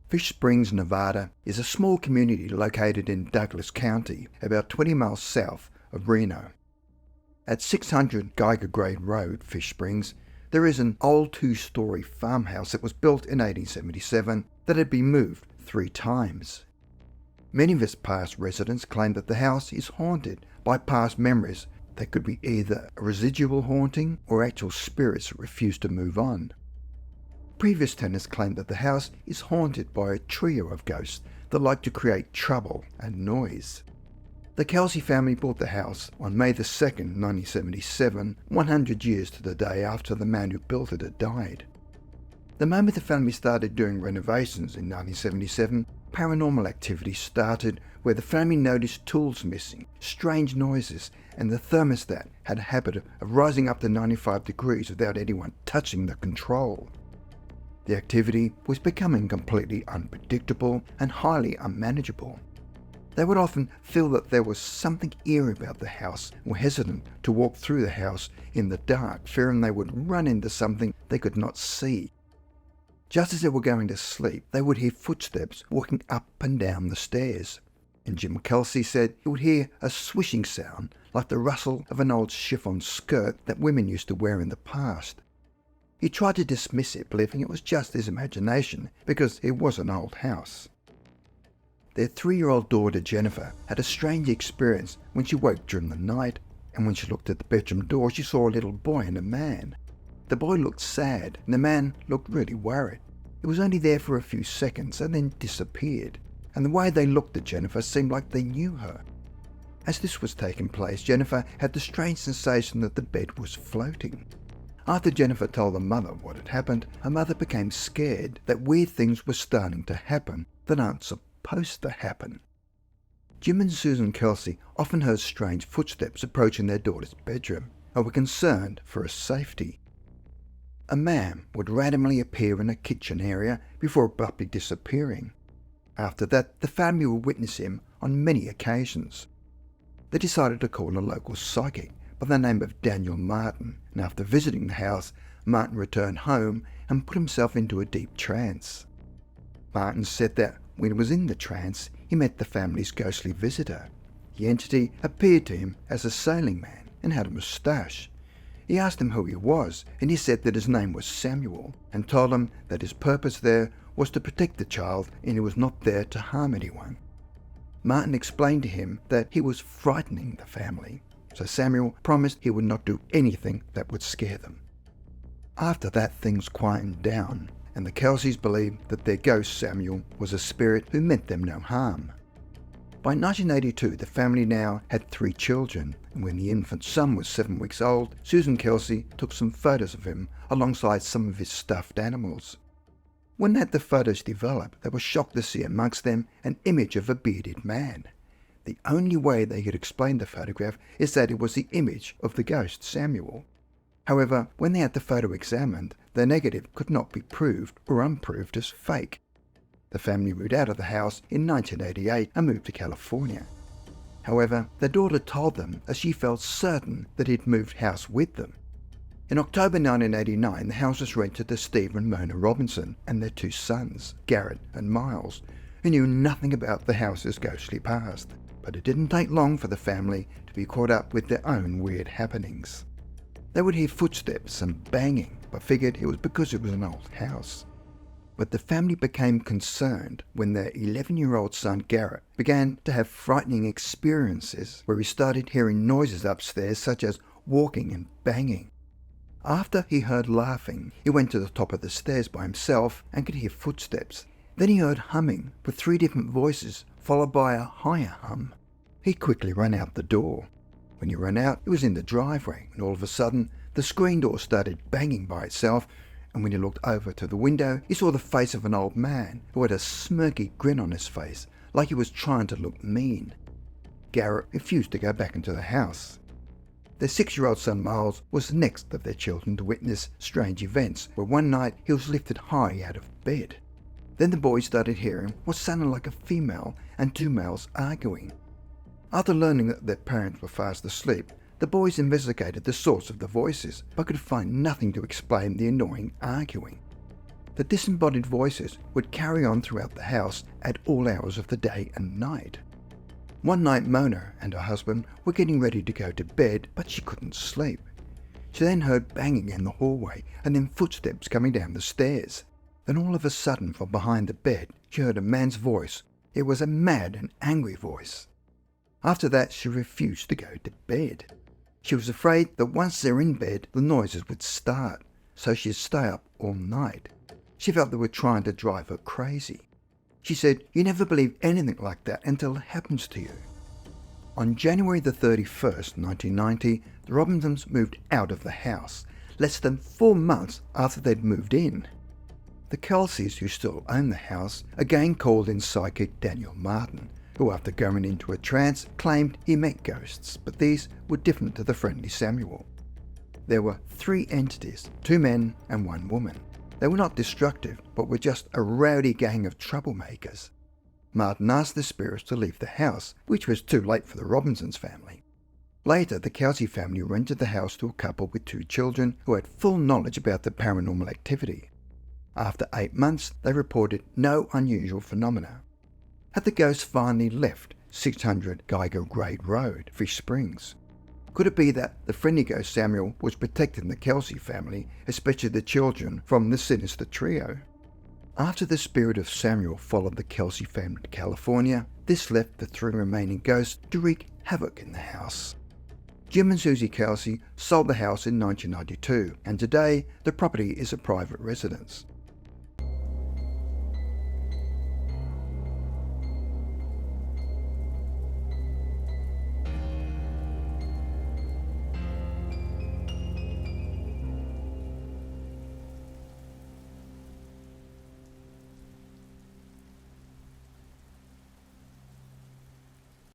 Fish Springs, Nevada is a small community located in Douglas County, about 20 miles south of Reno. At 600 Geiger Grade Road, Fish Springs, there is an old two-storey farmhouse that was built in 1877 that had been moved 3 times. Many of its past residents claim that the house is haunted by past memories that could be either a residual haunting or actual spirits that refuse to move on. Previous tenants claim that the house is haunted by a trio of ghosts that like to create trouble and noise. The Kelsey family bought the house on May 2, 1977, 100 years to the day after the man who built it had died. The moment the family started doing renovations in 1977, paranormal activity started where the family noticed tools missing, strange noises, and the thermostat had a habit of rising up to 95 degrees without anyone touching the control. The activity was becoming completely unpredictable and highly unmanageable. They would often feel that there was something eerie about the house, or hesitant to walk through the house in the dark, fearing they would run into something they could not see. Just as they were going to sleep, they would hear footsteps walking up and down the stairs. And Jim Kelsey said he would hear a swishing sound like the rustle of an old chiffon skirt that women used to wear in the past. He tried to dismiss it, believing it was just his imagination, because it was an old house. Their 3-year-old daughter Jennifer had a strange experience when she woke during the night, and when she looked at the bedroom door she saw a little boy and a man. The boy looked sad, and the man looked really worried. It was only there for a few seconds and then disappeared, and the way they looked at Jennifer seemed like they knew her. As this was taking place, Jennifer had the strange sensation that the bed was floating. After Jennifer told her mother what had happened, her mother became scared that weird things were starting to happen that aren't supposed to happen. Jim and Susan Kelsey often heard strange footsteps approaching their daughter's bedroom and were concerned for her safety. A man would randomly appear in a kitchen area before abruptly disappearing. After that, the family would witness him on many occasions. They decided to call a local psychic by the name of Daniel Martin, and after visiting the house, Martin returned home and put himself into a deep trance. Martin said that when he was in the trance, he met the family's ghostly visitor. The entity appeared to him as a sailing man and had a moustache. He asked him who he was, and he said that his name was Samuel, and told him that his purpose there was to protect the child and he was not there to harm anyone. Martin explained to him that he was frightening the family, so Samuel promised he would not do anything that would scare them. After that, things quietened down, and the Kelseys believed that their ghost Samuel was a spirit who meant them no harm. By 1982, the family now had 3 children, and when the infant son was 7 weeks old, Susan Kelsey took some photos of him alongside some of his stuffed animals. When they had the photos developed, they were shocked to see amongst them an image of a bearded man. The only way they could explain the photograph is that it was the image of the ghost Samuel. However, when they had the photo examined, the negative could not be proved or unproved as fake. The family moved out of the house in 1988 and moved to California. However, their daughter told them that she felt certain that he'd moved house with them. In October 1989, the house was rented to Steve and Mona Robinson and their 2 sons, Garrett and Miles, who knew nothing about the house's ghostly past. But it didn't take long for the family to be caught up with their own weird happenings. They would hear footsteps and banging, but figured it was because it was an old house. But the family became concerned when their 11-year-old son Garrett began to have frightening experiences where he started hearing noises upstairs such as walking and banging. After he heard laughing, he went to the top of the stairs by himself and could hear footsteps. Then he heard humming with 3 different voices followed by a higher hum. He quickly ran out the door. When he ran out, he was in the driveway, and all of a sudden, the screen door started banging by itself, and when he looked over to the window, he saw the face of an old man who had a smirky grin on his face, like he was trying to look mean. Garrett refused to go back into the house. Their 6-year-old son Miles was the next of their children to witness strange events, where one night he was lifted high out of bed. Then the boys started hearing what sounded like a female and 2 males arguing. After learning that their parents were fast asleep, The boys investigated the source of the voices, but could find nothing to explain the annoying arguing. The disembodied voices would carry on throughout the house at all hours of the day and night. One night Mona and her husband were getting ready to go to bed, but she couldn't sleep. She then heard banging in the hallway and then footsteps coming down the stairs. Then all of a sudden from behind the bed she heard a man's voice. It was a mad and angry voice. After that she refused to go to bed. She was afraid that once they're in bed the noises would start, so she'd stay up all night. She felt they were trying to drive her crazy. She said, "You never believe anything like that until it happens to you." On January the 31st, 1990, the Robinsons moved out of the house, less than 4 months after they'd moved in. The Kelseys, who still own the house, again called in psychic Daniel Martin, who after going into a trance claimed he met ghosts, but these were different to the friendly Samuel. There were 3 entities, 2 men and 1 woman. They were not destructive, but were just a rowdy gang of troublemakers. Martin asked the spirits to leave the house, which was too late for the Robinsons family. Later, the Kelsey family rented the house to a couple with 2 children who had full knowledge about the paranormal activity. After 8 months, they reported no unusual phenomena. Had the ghosts finally left 600 Geiger Grade Road, Fish Springs? Could it be that the friendly ghost Samuel was protecting the Kelsey family, especially the children, from the sinister trio? After the spirit of Samuel followed the Kelsey family to California, this left the 3 remaining ghosts to wreak havoc in the house. Jim and Susie Kelsey sold the house in 1992, and today the property is a private residence.